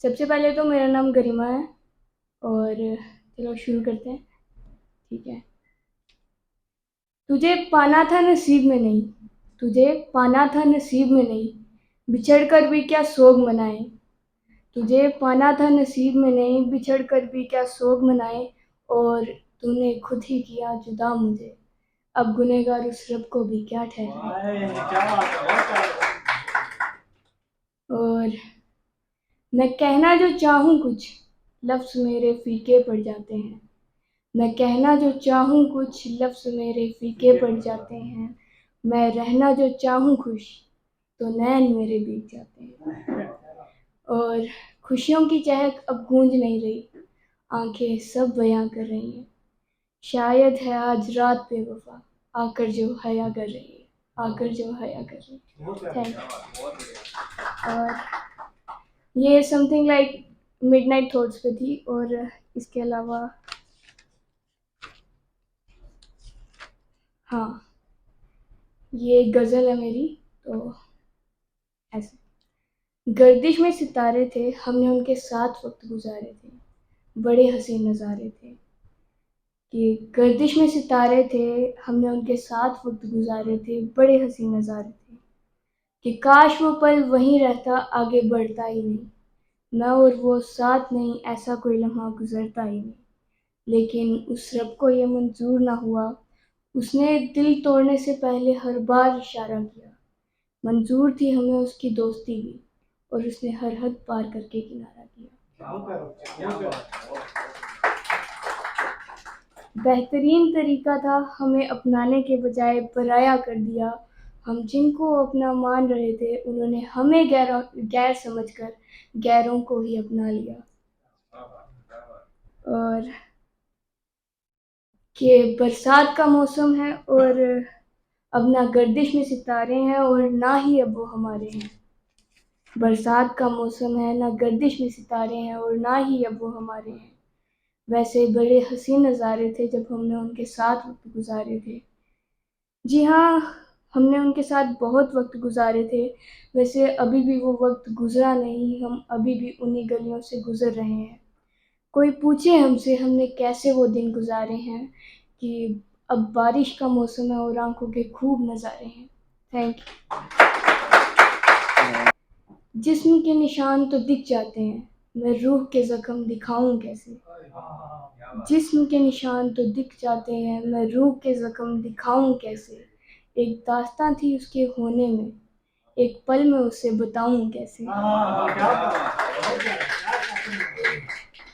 सबसे पहले तो मेरा नाम गरिमा है और चलो शुरू करते हैं। ठीक है। तुझे पाना था नसीब में नहीं, तुझे पाना था नसीब में नहीं, बिछड़ कर भी क्या सोग मनाए। तुझे पाना था नसीब में नहीं, बिछड़ कर भी क्या सोग मनाए। और तूने खुद ही किया जुदा मुझे, अब गुनहगार उस रब को भी क्या ठहराए। और मैं कहना जो चाहूँ कुछ, लफ्ज़ मेरे फीके पड़ जाते हैं। मैं कहना जो चाहूँ कुछ, लफ्ज़ मेरे फीके पड़ जाते हैं। मैं रहना जो चाहूँ खुश, तो नैन मेरे बीत जाते हैं। और खुशियों की चहक अब गूंज नहीं रही, आंखें सब बयां कर रही हैं। शायद है आज रात बेवफा, आकर जो हया कर रही है, आकर जो हया कर रही है। Thank you. और ये समथिंग लाइक मिडनाइट थॉट्स पे थी। और इसके अलावा हाँ, ये गज़ल है मेरी। तो ऐसे गर्दिश में सितारे थे, हमने उनके साथ वक्त गुजारे थे, बड़े हसीन नज़ारे थे। कि गर्दिश में सितारे थे, हमने उनके साथ वक्त गुजारे थे, बड़े हसीन नज़ारे थे। कि काश वो पल वहीं रहता, आगे बढ़ता ही नहीं। मैं और वो साथ नहीं, ऐसा कोई लम्हा गुजरता ही नहीं। लेकिन उस रब को ये मंजूर ना हुआ, उसने दिल तोड़ने से पहले हर बार इशारा किया। मंजूर थी हमें उसकी दोस्ती भी, और उसने हर हद पार करके किनारा किया। बेहतरीन तरीका था हमें अपनाने के बजाय पराया कर दिया। हम जिनको अपना मान रहे थे, उन्होंने हमें गैर समझकर गैरों को ही अपना लिया। और कि बरसात का मौसम है और अब ना गर्दिश में सितारे हैं और ना ही अब वो हमारे हैं। बरसात का मौसम है, ना गर्दिश में सितारे हैं और ना ही अब वो हमारे हैं। वैसे बड़े हसीन नज़ारे थे जब हमने उनके साथ वक्त गुजारे थे। जी हाँ, हमने उनके साथ बहुत वक्त गुजारे थे। वैसे अभी भी वो वक्त गुजरा नहीं, हम अभी भी उन्हीं गलियों से गुजर रहे हैं। कोई पूछे हमसे हमने कैसे वो दिन गुजारे हैं, कि अब बारिश का मौसम है और आंखों के खूब नज़ारे हैं। Thank you. जिस्म के निशान तो दिख जाते हैं, मैं रूह के जख्म दिखाऊं कैसे। जिस्म के निशान तो दिख जाते हैं, मैं रूह के जख्म दिखाऊं कैसे। एक दास्तां थी उसके होने में, एक पल में उसे बताऊं कैसे।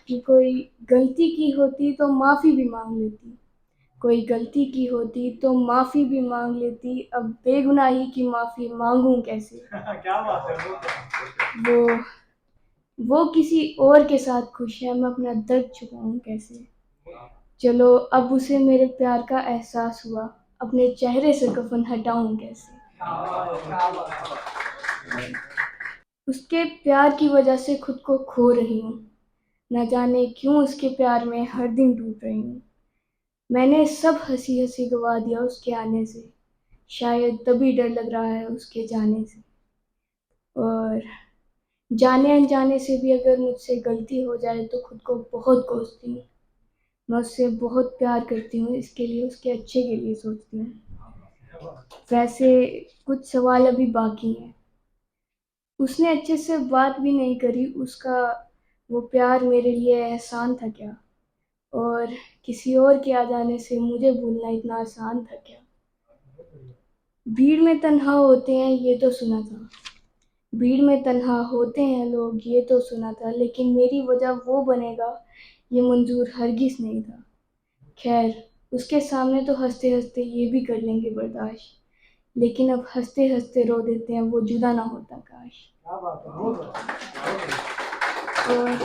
कि कोई गलती की होती तो माफ़ी भी मांग लेती, कोई गलती की होती तो माफ़ी भी मांग लेती, अब बेगुनाही की माफ़ी मांगूं कैसे। क्या बात है। वो किसी और के साथ खुश है, मैं अपना दर्द छुपाऊं कैसे। चलो अब उसे मेरे प्यार का एहसास हुआ, अपने चेहरे से कफन हटाऊं कैसे। उसके प्यार की वजह से खुद को खो रही हूँ, न जाने क्यों उसके प्यार में हर दिन टूट रही हूँ। मैंने सब हंसी हंसी गवा दिया उसके आने से, शायद तभी डर लग रहा है उसके जाने से। और जाने अनजाने से भी अगर मुझसे गलती हो जाए तो खुद को बहुत कोसती हूँ। मैं उससे बहुत प्यार करती हूँ, इसके लिए उसके अच्छे के लिए सोचती हूँ। वैसे कुछ सवाल अभी बाकी हैं। उसने अच्छे से बात भी नहीं करी, उसका वो प्यार मेरे लिए एहसान था क्या। और किसी और के आ जाने से मुझे भूलना इतना आसान था क्या। भीड़ में तन्हा होते हैं ये तो सुना था, भीड़ में तन्हा होते हैं लोग ये तो सुना था, लेकिन मेरी वजह वो बनेगा ये मंजूर हरगिज नहीं था। खैर, उसके सामने तो हंसते हंसते ये भी कर लेंगे बर्दाश्त, लेकिन अब हंसते हंसते रो देते हैं वो जुदा ना होता काश। और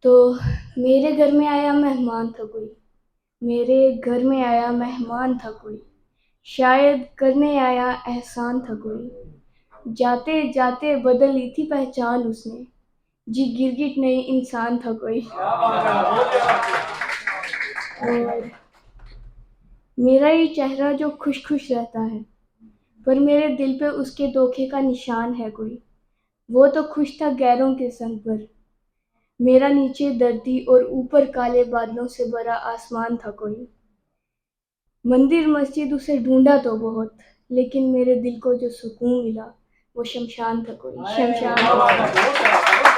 तो मेरे घर में आया मेहमान था कोई, मेरे घर में आया मेहमान था कोई, शायद करने आया एहसान था कोई। जाते जाते बदल ली थी पहचान उसने, जी गिरगिट नहीं इंसान था कोई। और मेरा ये चेहरा जो खुश खुश रहता है, पर मेरे दिल पे उसके धोखे का निशान है कोई। वो तो खुश था गैरों के संग पर, मेरा नीचे धरती और ऊपर काले बादलों से भरा आसमान था कोई। मंदिर मस्जिद उसे ढूंढा तो बहुत, लेकिन मेरे दिल को जो सुकून मिला वो शमशान था कोई, शमशान था कोई।